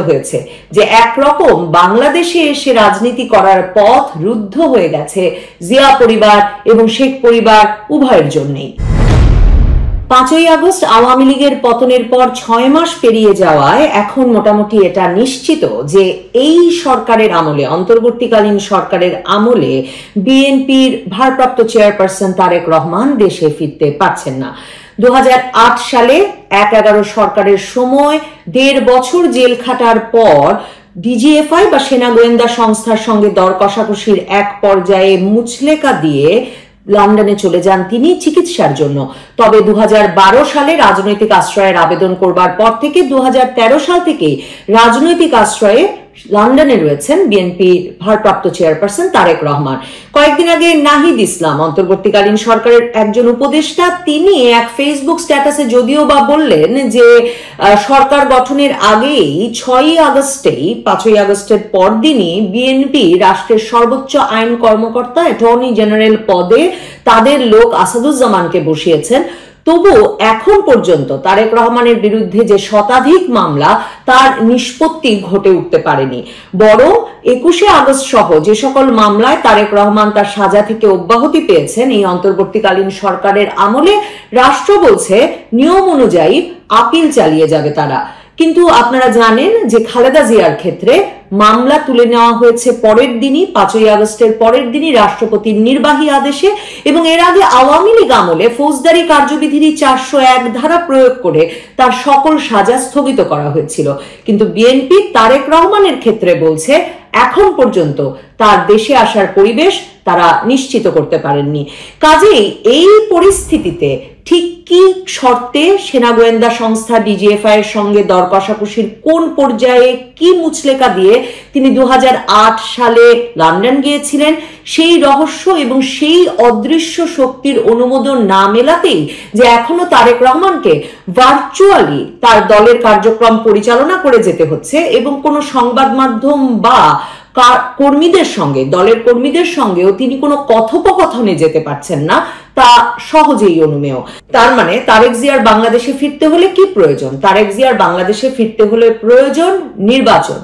হয়েছে যে একরকম বাংলাদেশে এসে রাজনীতি করার পথ রুদ্ধ হয়ে গেছে জিয়া পরিবার এবং শেখ পরিবার উভয়ের জন্যই। 5ই আগস্ট আওয়ামী লীগের পতনের পর 6 মাস পেরিয়ে যাওয়ায় এখন মোটামুটি এটা নিশ্চিত যে এই সরকারের আমলে, অন্তর্বর্তীকালীন সরকারের আমলে বিএনপির ভারপ্রাপ্ত চেয়ারপারসন তারেক রহমান দেশে ফিরতে পারছেন না। 2008 সালে 1/11 সরকারের সময় 1.5 বছর জেল খাটার পর ডিজিএফআই বা সেনা গোয়েন্দা সংস্থার সঙ্গে দর কষাকষির এক পর্যায়ে মুচলেকা দিয়ে লন্ডনে চলে যান তিনি চিকিৎসার জন্য। তবে 2012 সালে রাজনৈতিক আশ্রয়ের আবেদন করবার পর থেকে 2013 সাল থেকে রাজনৈতিক আশ্রয়ে লন্ডনে রয়েছেন বিএনপির ভারপ্রাপ্ত চেয়ারপারসন তারেক রহমান। কয়েকদিন আগে নাহিদ ইসলাম, অন্তর্বর্তীকালীন সরকারের একজন উপদেষ্টা, তিনি এক ফেসবুক স্ট্যাটাসে যদিও বা বললেন যে সরকার গঠনের আগেই 6ই আগস্টেই 5ই আগস্টের পরদিনই বিএনপি রাষ্ট্রের সর্বোচ্চ আইন কর্মকর্তা অ্যাটর্নি জেনারেল পদে তাদের লোক আসাদুজ্জামানকে বসিয়েছেন। তবু এখন পর্যন্ত তারেক রহমানের বিরুদ্ধে যে শতাধিক মামলা তার নিষ্পত্তি ঘটে উঠতে পারেনি, বরং 21শে আগস্ট সহ যে সকল মামলায় তারেক রহমান তার সাজা থেকে অব্যাহতি পেয়েছেন এই অন্তর্বর্তীকালীন সরকারের আমলে রাষ্ট্র বলছে নিয়ম অনুযায়ী আপিল চালিয়ে যাবে তারা। কিন্তু আপনারা জানেন যে খালেদা জিয়ার ক্ষেত্রে মামলা তুলে নেওয়া হয়েছে পরের দিনই, 5ই আগস্টের পরের দিনই রাষ্ট্রপতির নির্বাহী আদেশে, এবং এর আগে আওয়ামী লীগ আমলে ফৌজদারি কার্যবিধির 401 ধারা প্রয়োগ করে তার সকল সাজা স্থগিত করা হয়েছিল। কিন্তু বিএনপি তারেক রহমানের ক্ষেত্রে বলছে এখন পর্যন্ত তার দেশে আসার পরিবেশ তারা নিশ্চিত করতে পারেননি। কাজেই এই পরিস্থিতিতে ঠিক কি শর্তে সেনা গোয়েন্দা সংস্থা ডিজিএফআই এর সঙ্গে দর কষাকষির কোন পর্যায়ে কি মুচলেকা দিয়ে তিনি 2008 সালে লন্ডন গিয়েছিলেন, সেই রহস্য এবং সেই অদৃশ্য শক্তির অনুমোদন না মেলাতেই যে এখনো তারেক রহমানকে ভার্চুয়ালি তার দলের কার্যক্রম পরিচালনা করে যেতে হচ্ছে এবং কোনো সংবাদ মাধ্যম বা কর্মীদের সঙ্গে, দলের কর্মীদের সঙ্গেও তিনি কোনো কথোপকথনে যেতে পারছেন না, তা সহজেই অনুমেয়। তার মানে তারেক জিয়ার বাংলাদেশে ফিরতে হলে কি প্রয়োজন? তারেক জিয়ার বাংলাদেশে ফিরতে হলে প্রয়োজন নির্বাচন,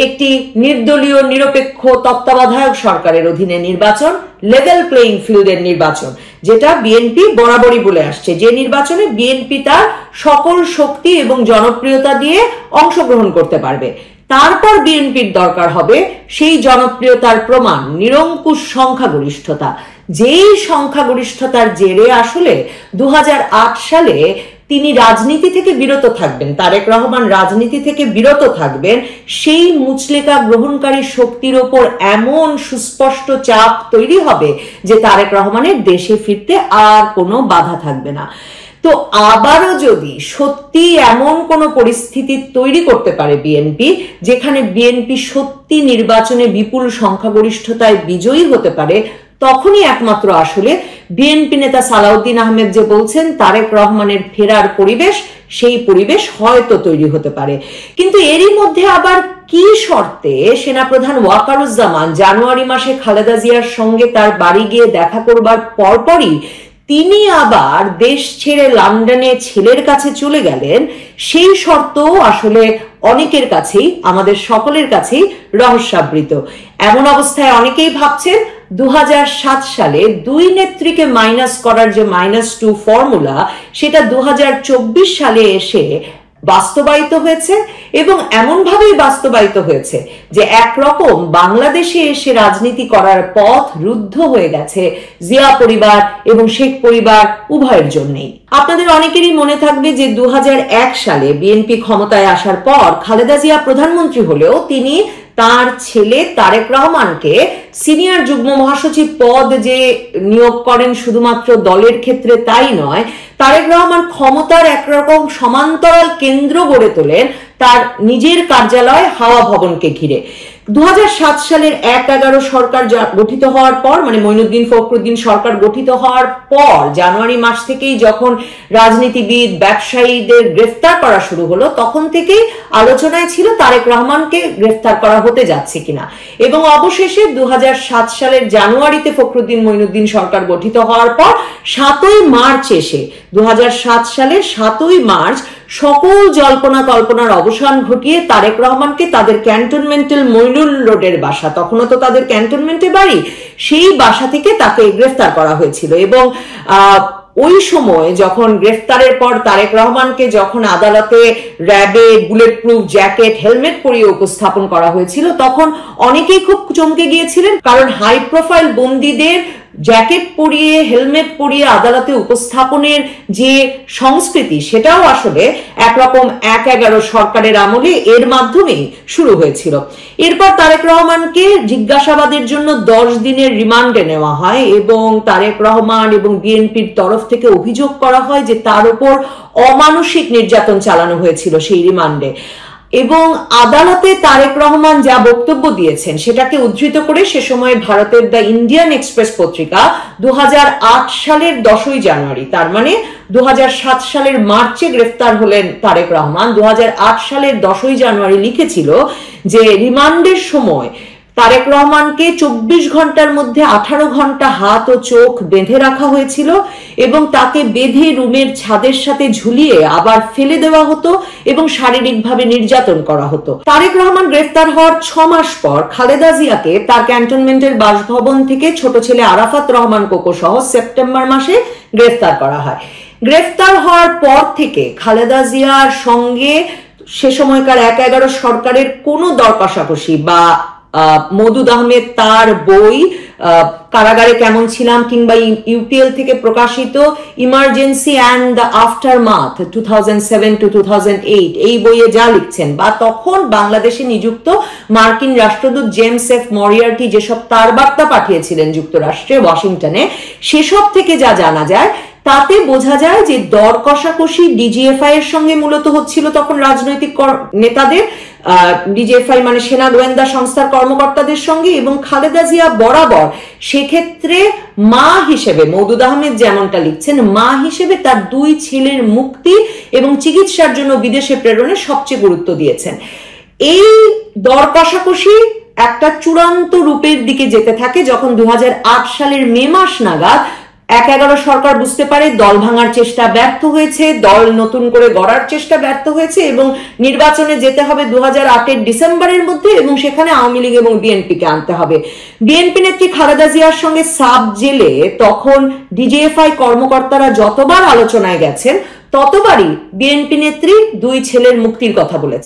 একটি নির্দলীয় নিরপেক্ষ তত্ত্বাবধায়ক সরকারের অধীনে নির্বাচন, লেভেল প্লেইং ফিল্ডের নির্বাচন, যেটা বিএনপি বরাবরই বলে আসছে, যে নির্বাচনে বিএনপি তার সকল শক্তি এবং জনপ্রিয়তা দিয়ে অংশগ্রহণ করতে পারবে। তারপর বিএনপির দরকার হবে সেই জনপ্রিয়তার প্রমাণ, নিরঙ্কুশ সংখ্যাগরিষ্ঠতা, যেই সংখ্যাগরিষ্ঠতার জেরে আসলে 2008 সালে তিনি রাজনীতি থেকে বিরত থাকবেন, তারেক রহমান রাজনীতি থেকে বিরত থাকবেন, সেই মুচলেকা গ্রহণকারী শক্তির ওপর এমন সুস্পষ্ট চাপ তৈরি হবে যে তারেক রহমানের দেশে ফিরতে আর কোনো বাধা থাকবে না। তো আবারও যদি সত্যি এমন কোন পরিস্থিতি তৈরি করতে পারে বিএনপি, যেখানে বিএনপি সত্যি নির্বাচনে বিপুল সংখ্যাগরিষ্ঠতায় বিজয়ী হতে পারে, তখনই একমাত্র আসলে বিএনপি নেতা সালাউদ্দিন আহমেদ যে বলছেন তারেক রহমানের ফেরার পরিবেশ, সেই পরিবেশ হয়তো তৈরি হতে পারে। কিন্তু এরই মধ্যে আবার কি শর্তে সেনাপ্রধান ওয়াকারুজ্জামান জানুয়ারি মাসে খালেদা জিয়ার সঙ্গে তার বাড়ি গিয়ে দেখা করবার পরপরই তিনি আবার দেশ ছেড়ে লন্ডনে ছেলের কাছে চলে গেলেন, সেই শর্ত আসলে অনেকের কাছেই, আমাদের সকলের কাছেই রহস্যাবৃত। এমন অবস্থায় অনেকেই ভাবছেন 2007 সালে দুই নেত্রীকে মাইনাস করার যে -2 ফর্মুলা, সেটা 2024 সালে এসে বাস্তবায়িত হয়েছে, এবং এমনভাবেই বাস্তবায়িত হয়েছে যে একরকম বাংলাদেশে এসে রাজনীতি করার পথ রুদ্ধ হয়ে গেছে জিয়া পরিবার এবং শেখ পরিবার উভয়ের জন্যই। আপনাদের অনেকেরই মনে থাকবে যে 2001 সালে বিএনপি ক্ষমতায় আসার পর খালেদা জিয়া প্রধানমন্ত্রী হলেও তিনি তার ছেলে তারেক রহমানকে সিনিয়র যুগ্ম মহাসচিব পদ যে নিয়োগ করেন, শুধুমাত্র দলের ক্ষেত্রে তাই নয়, তারেক রহমান ক্ষমতার একরকম সমান্তরাল কেন্দ্র গড়ে তোলেন তার নিজের কার্যালয় হাওয়া ভবনকে ঘিরে। 2007 সালের 1/11 সরকার গঠিত হওয়ার পর, মানে মঈনুদ্দিন ফখরুদ্দিন সরকার গঠিত হওয়ার পর জানুয়ারি মাস থেকেই যখন রাজনীতিবিদ ব্যবসায়ীদের গ্রেফতার করা শুরু হলো, তখন থেকেই আলোচনায় ছিল তারেক রহমানকে গ্রেফতার করা হতে যাচ্ছে কিনা, এবং অবশেষে 2007 সালের জানুয়ারিতে ফখরুদ্দিন মঈনুদ্দিন সরকার গঠিত হওয়ার পর 7ই মার্চ এসে 2007 সালের 7ই মার্চ সকল জল্পনা কল্পনার অবসান ঘটিয়ে তারেক রহমানকে তাদের ক্যান্টনমেন্টাল মইনুল রোডের বাসা, তখনও তো তাদের ক্যান্টনমেন্টে বাড়ি, সেই বাসা থেকে তাকে গ্রেফতার করা হয়েছিল। এবং ওই সময় যখন গ্রেফতারের পর তারেক রহমানকে যখন আদালতে র্যাবে বুলেট প্রুফ জ্যাকেট হেলমেট পরিয়ে উপস্থাপন করা হয়েছিল, তখন অনেকেই খুব চমকে গিয়েছিলেন, কারণ হাই প্রোফাইল বন্দীদের জ্যাকেট পরিয়ে হেলমেট পরিয়ে আদালতে উপস্থাপনের যে সংস্কৃতি, সেটাও আসলে একরকম 1/11 সরকারের আমলে এর মাধ্যমেই শুরু হয়েছিল। এরপর তারেক রহমানকে জিজ্ঞাসাবাদের জন্য 10 দিনের রিমান্ডে নেওয়া হয় এবং তারেক রহমান এবং বিএনপির তরফ থেকে অভিযোগ করা হয় যে তার উপর অমানসিক নির্যাতন চালানো হয়েছিল সেই রিমান্ডে। এবং আদালতে তারেক রহমান যা বক্তব্য দিয়েছেন সেটাকে উদ্ধৃত করে সে সময় ভারতের দ্য ইন্ডিয়ান এক্সপ্রেস পত্রিকা 2008 সালের 10ই জানুয়ারি, তার মানে 2007 সালের মার্চে গ্রেফতার হলেন তারেক রহমান, 2008 সালের 10ই জানুয়ারি লিখেছিল যে রিমান্ডের সময় তারেক রহমানকে 24 ঘন্টার মধ্যে 18 ঘন্টা হাত ও চোখ বেঁধে রাখা হয়েছিল এবং তাকে বেঁধে রুমের ছাদের সাথে ঝুলিয়ে আবার ফেলে দেওয়া হতো এবং শারীরিকভাবে নির্যাতন করা হতো। তারেক রহমান গ্রেফতার হওয়ার 6 মাস পর খালেদা জিয়াকে তার ক্যান্টনমেন্টের বাসভবন থেকে ছোট ছেলে আরাফাত রহমান কোকো সহ সেপ্টেম্বর মাসে গ্রেফতার করা হয়। গ্রেফতার হওয়ার পর থেকে খালেদা জিয়ার সঙ্গে সে সময়কার 1/11 সরকারের কোনো দর কষাকষি বা মওদুদ আহমেদ তার বই কারাগারে কেমন ছিলাম কিংবা ইউপিএল থেকে প্রকাশিত ইমার্জেন্সি অ্যান্ড দ্য আফটারমাথ 2007 to 2008 এই বইয়ে যা লিখছেন, বা তখন বাংলাদেশে নিযুক্ত মার্কিন রাষ্ট্রদূত জেমস এফ মরিয়ার্টি যেসব তার বার্তা পাঠিয়েছিলেন যুক্তরাষ্ট্রে ওয়াশিংটনে, সেসব থেকে যা জানা যায় তাতে বোঝা যায় যে দর কষাকষি ডিজিএফআই এর সঙ্গে মূলত হচ্ছিল তখন রাজনৈতিক নেতাদের, ডিজিএফআই মানে সেনা গোয়েন্দা সংস্থার কর্মকর্তাদের সঙ্গে, এবং খালেদা জিয়া বরাবর সেক্ষেত্রে মা হিসেবে মওদুদ আহমেদ যেমনটা লিখছেন, মা হিসেবে তার 2 ছেলের মুক্তি এবং চিকিৎসার জন্য বিদেশে প্রেরণে সবচেয়ে গুরুত্ব দিয়েছেন। এই দর কষাকষি একটা চূড়ান্ত রূপের দিকে যেতে থাকে যখন 2008 সালের মে মাস নাগাদ 1/11 সরকার বুঝতে পারে দল ভাঙার চেষ্টা ব্যর্থ হয়েছে, দল নতুন করে গড়ার চেষ্টা ব্যর্থ হয়েছে এবং নির্বাচনে যেতে হবে 2008 ডিসেম্বরের মধ্যে, এবং সেখানে আওয়ামী লীগ এবং বিএনপিকে আনতে হবে। বিএনপি নেত্রী খালেদা জিয়ার সঙ্গে সাব জেলে তখন ডিজিএফআই কর্মকর্তারা যতবার আলোচনায় গেছেন ততবারই বিএনপি নেত্রী 2 ছেলের মুক্তির কথা বলেছেন।